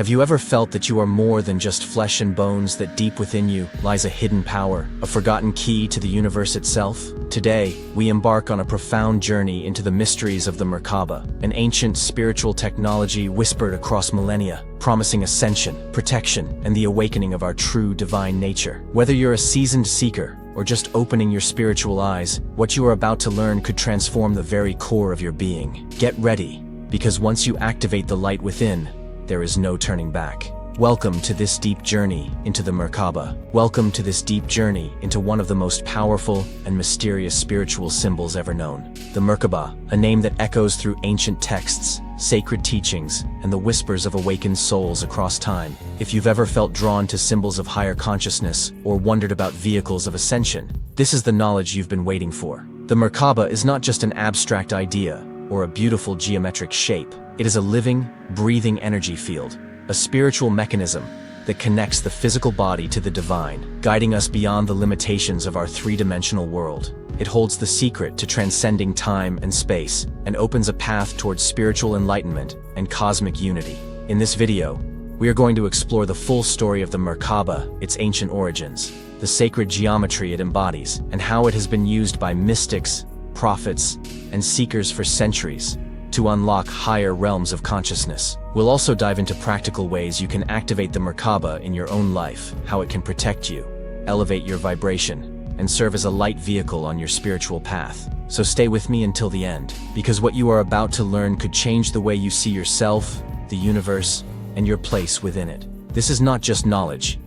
Have you ever felt that you are more than just flesh and bones, that deep within you lies a hidden power, a forgotten key to the universe itself? Today, we embark on a profound journey into the mysteries of the Merkaba, an ancient spiritual technology whispered across millennia, promising ascension, protection, and the awakening of our true divine nature. Whether you're a seasoned seeker or just opening your spiritual eyes, what you are about to learn could transform the very core of your being. Get ready, because once you activate the light within, there is no turning back. Welcome to this deep journey into the Merkaba. Welcome to this deep journey into one of the most powerful and mysterious spiritual symbols ever known. The Merkaba, a name that echoes through ancient texts, sacred teachings, and the whispers of awakened souls across time. If you've ever felt drawn to symbols of higher consciousness or wondered about vehicles of ascension, this is the knowledge you've been waiting for. The Merkaba is not just an abstract idea or a beautiful geometric shape. It is a living, breathing energy field, a spiritual mechanism that connects the physical body to the divine, guiding us beyond the limitations of our three-dimensional world. It holds the secret to transcending time and space and opens a path towards spiritual enlightenment and cosmic unity. In this video, we are going to explore the full story of the Merkaba, its ancient origins, the sacred geometry it embodies, and how it has been used by mystics, prophets, and seekers for centuries to unlock higher realms of consciousness. We'll also dive into practical ways you can activate the Merkaba in your own life, how it can protect you, elevate your vibration, and serve as a light vehicle on your spiritual path. So stay with me until the end, because what you are about to learn could change the way you see yourself, the universe, and your place within it. This is not just knowledge,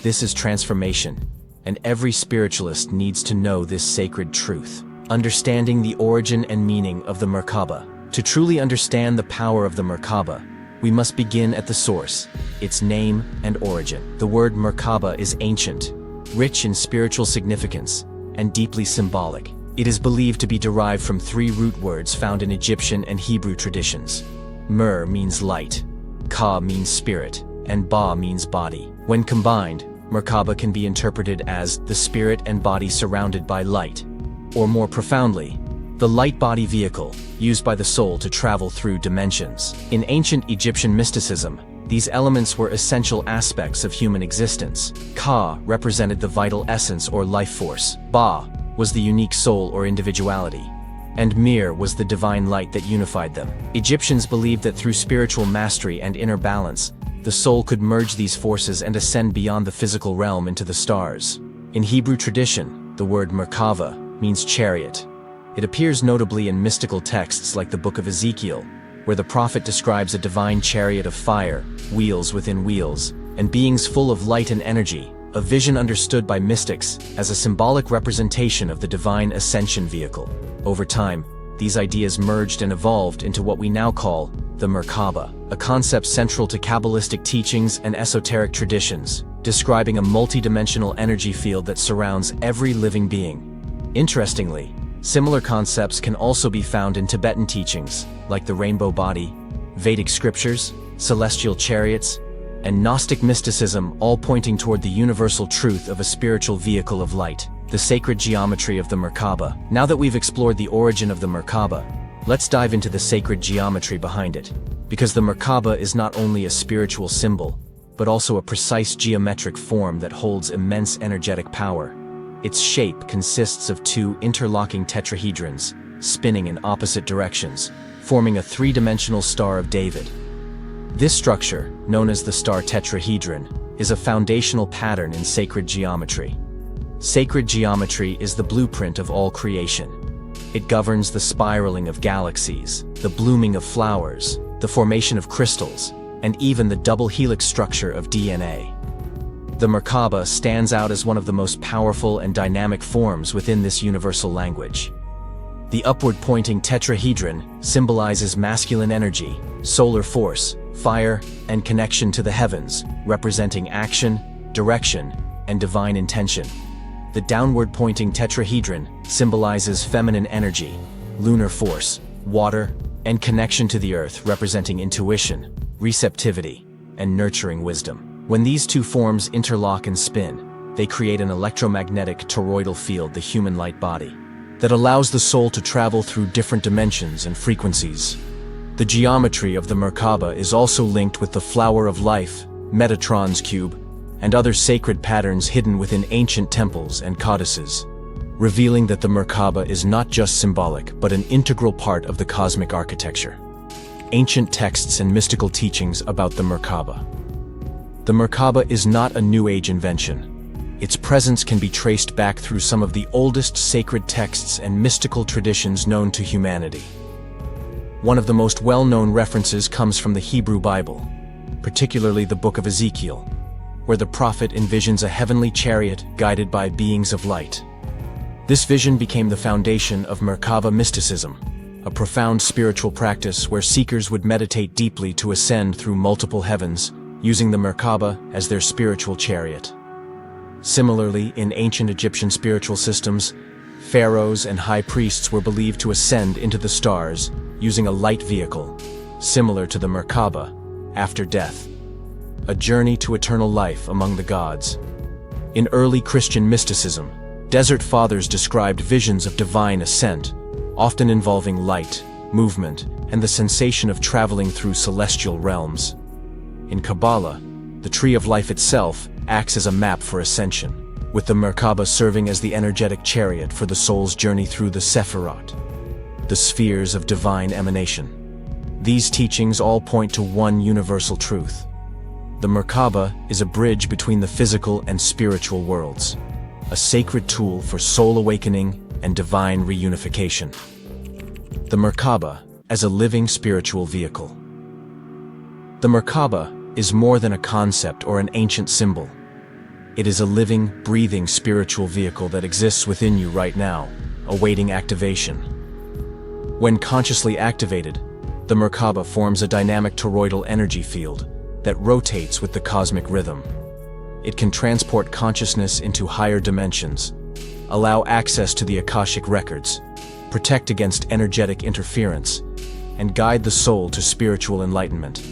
this is transformation, and every spiritualist needs to know this sacred truth. Understanding the origin and meaning of the Merkaba. To truly understand the power of the Merkaba, we must begin at the source, its name and origin. The word Merkaba is ancient, rich in spiritual significance, and deeply symbolic. It is believed to be derived from three root words found in Egyptian and Hebrew traditions. Mer means light, Ka means spirit, and Ba means body. When combined, Merkaba can be interpreted as the spirit and body surrounded by light, or more profoundly, the light body vehicle, used by the soul to travel through dimensions. In ancient Egyptian mysticism, these elements were essential aspects of human existence. Ka represented the vital essence or life force, Ba was the unique soul or individuality, and Mir was the divine light that unified them. Egyptians believed that through spiritual mastery and inner balance, the soul could merge these forces and ascend beyond the physical realm into the stars. In Hebrew tradition, the word Merkava means chariot. It appears notably in mystical texts like the Book of Ezekiel, where the prophet describes a divine chariot of fire, wheels within wheels, and beings full of light and energy, a vision understood by mystics as a symbolic representation of the divine ascension vehicle. Over time, these ideas merged and evolved into what we now call the Merkaba, a concept central to Kabbalistic teachings and esoteric traditions, describing a multidimensional energy field that surrounds every living being. Interestingly, similar concepts can also be found in Tibetan teachings, like the rainbow body, Vedic scriptures, celestial chariots, and Gnostic mysticism, all pointing toward the universal truth of a spiritual vehicle of light, the sacred geometry of the Merkaba. Now that we've explored the origin of the Merkaba, let's dive into the sacred geometry behind it, because the Merkaba is not only a spiritual symbol, but also a precise geometric form that holds immense energetic power. Its shape consists of two interlocking tetrahedrons, spinning in opposite directions, forming a three-dimensional Star of David. This structure, known as the star tetrahedron, is a foundational pattern in sacred geometry. Sacred geometry is the blueprint of all creation. It governs the spiraling of galaxies, the blooming of flowers, the formation of crystals, and even the double helix structure of DNA. The Merkaba stands out as one of the most powerful and dynamic forms within this universal language. The upward-pointing tetrahedron symbolizes masculine energy, solar force, fire, and connection to the heavens, representing action, direction, and divine intention. The downward-pointing tetrahedron symbolizes feminine energy, lunar force, water, and connection to the earth, representing intuition, receptivity, and nurturing wisdom. When these two forms interlock and spin, they create an electromagnetic toroidal field, the human light body, that allows the soul to travel through different dimensions and frequencies. The geometry of the Merkaba is also linked with the flower of life, Metatron's cube, and other sacred patterns hidden within ancient temples and codices, revealing that the Merkaba is not just symbolic but an integral part of the cosmic architecture. Ancient texts and mystical teachings about the Merkaba. The Merkaba is not a New Age invention. Its presence can be traced back through some of the oldest sacred texts and mystical traditions known to humanity. One of the most well-known references comes from the Hebrew Bible, particularly the book of Ezekiel, where the prophet envisions a heavenly chariot guided by beings of light. This vision became the foundation of Merkaba mysticism, a profound spiritual practice where seekers would meditate deeply to ascend through multiple heavens, using the Merkaba as their spiritual chariot. Similarly, in ancient Egyptian spiritual systems, pharaohs and high priests were believed to ascend into the stars using a light vehicle, similar to the Merkaba, after death, a journey to eternal life among the gods. In early Christian mysticism, desert fathers described visions of divine ascent, often involving light, movement, and the sensation of traveling through celestial realms. In Kabbalah, the tree of life itself acts as a map for ascension, with the Merkaba serving as the energetic chariot for the soul's journey through the Sephirot, the spheres of divine emanation. These teachings all point to one universal truth. The Merkaba is a bridge between the physical and spiritual worlds, a sacred tool for soul awakening and divine reunification. The Merkaba as a living spiritual vehicle. The Merkaba is more than a concept or an ancient symbol. It is a living, breathing spiritual vehicle that exists within you right now, awaiting activation. When consciously activated, the Merkaba forms a dynamic toroidal energy field that rotates with the cosmic rhythm. It can transport consciousness into higher dimensions, allow access to the Akashic records, protect against energetic interference, and guide the soul to spiritual enlightenment.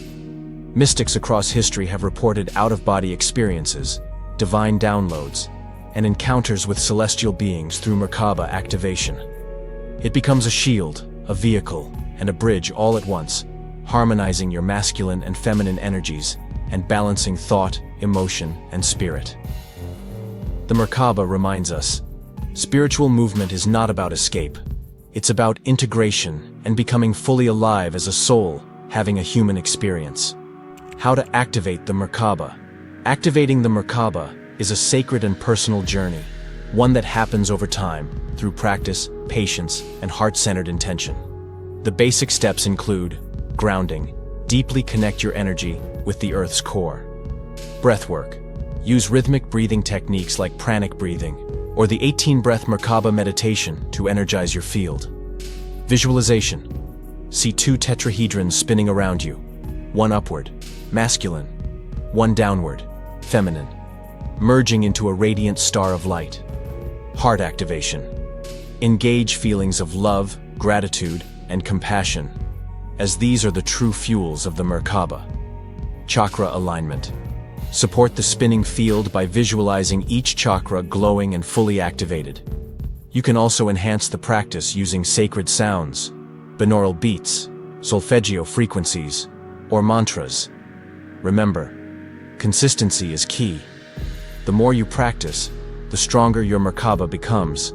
Mystics across history have reported out-of-body experiences, divine downloads, and encounters with celestial beings through Merkaba activation. It becomes a shield, a vehicle, and a bridge all at once, harmonizing your masculine and feminine energies and balancing thought, emotion, and spirit. The Merkaba reminds us, spiritual movement is not about escape. It's about integration and becoming fully alive as a soul, having a human experience. How to activate the Merkaba. Activating the Merkaba is a sacred and personal journey, one that happens over time through practice, patience, and heart-centered intention. The basic steps include grounding. Deeply connect your energy with the Earth's core. Breathwork. Use rhythmic breathing techniques like pranic breathing or the 18-breath Merkaba meditation to energize your field. Visualization. See two tetrahedrons spinning around you, one upward, masculine, one downward, feminine, merging into a radiant star of light. Heart activation. Engage feelings of love, gratitude, and compassion, as these are the true fuels of the Merkaba. Chakra alignment. Support the spinning field by visualizing each chakra glowing and fully activated. You can also enhance the practice using sacred sounds, binaural beats, solfeggio frequencies, or mantras. Remember, consistency is key. The more you practice, the stronger your Merkaba becomes,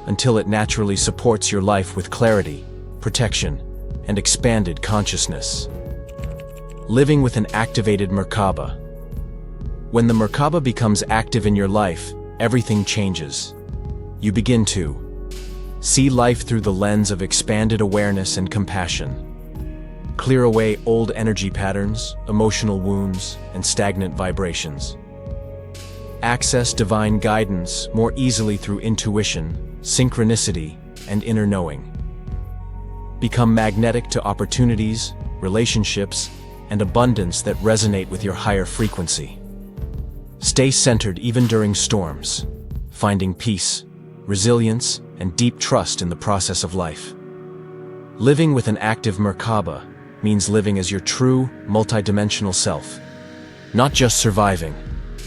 until it naturally supports your life with clarity, protection, and expanded consciousness. Living with an activated Merkaba. When the Merkaba becomes active in your life, everything changes. You begin to see life through the lens of expanded awareness and compassion. Clear away old energy patterns, emotional wounds, and stagnant vibrations. Access divine guidance more easily through intuition, synchronicity, and inner knowing. Become magnetic to opportunities, relationships, and abundance that resonate with your higher frequency. Stay centered even during storms, finding peace, resilience, and deep trust in the process of life. Living with an active Merkaba means living as your true, multidimensional self. Not just surviving,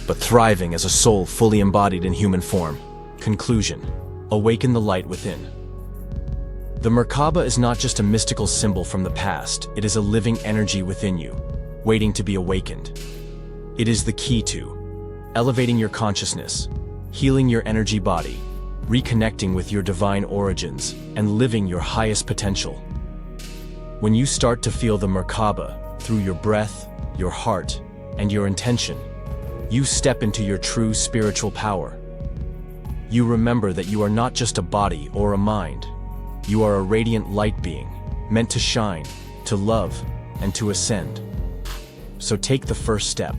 but thriving as a soul fully embodied in human form. Conclusion. Awaken the light within. The Merkaba is not just a mystical symbol from the past, it is a living energy within you, waiting to be awakened. It is the key to elevating your consciousness, healing your energy body, reconnecting with your divine origins, and living your highest potential. When you start to feel the Merkaba through your breath, your heart, and your intention, you step into your true spiritual power. You remember that you are not just a body or a mind. You are a radiant light being, meant to shine, to love, and to ascend. So take the first step.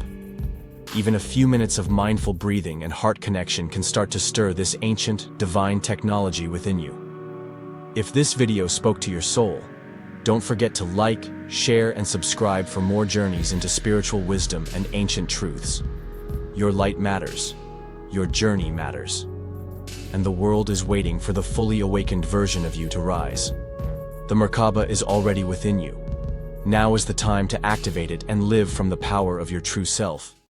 Even a few minutes of mindful breathing and heart connection can start to stir this ancient, divine technology within you. If this video spoke to your soul, don't forget to like, share, and subscribe for more journeys into spiritual wisdom and ancient truths. Your light matters. Your journey matters. And the world is waiting for the fully awakened version of you to rise. The Merkaba is already within you. Now is the time to activate it and live from the power of your true self.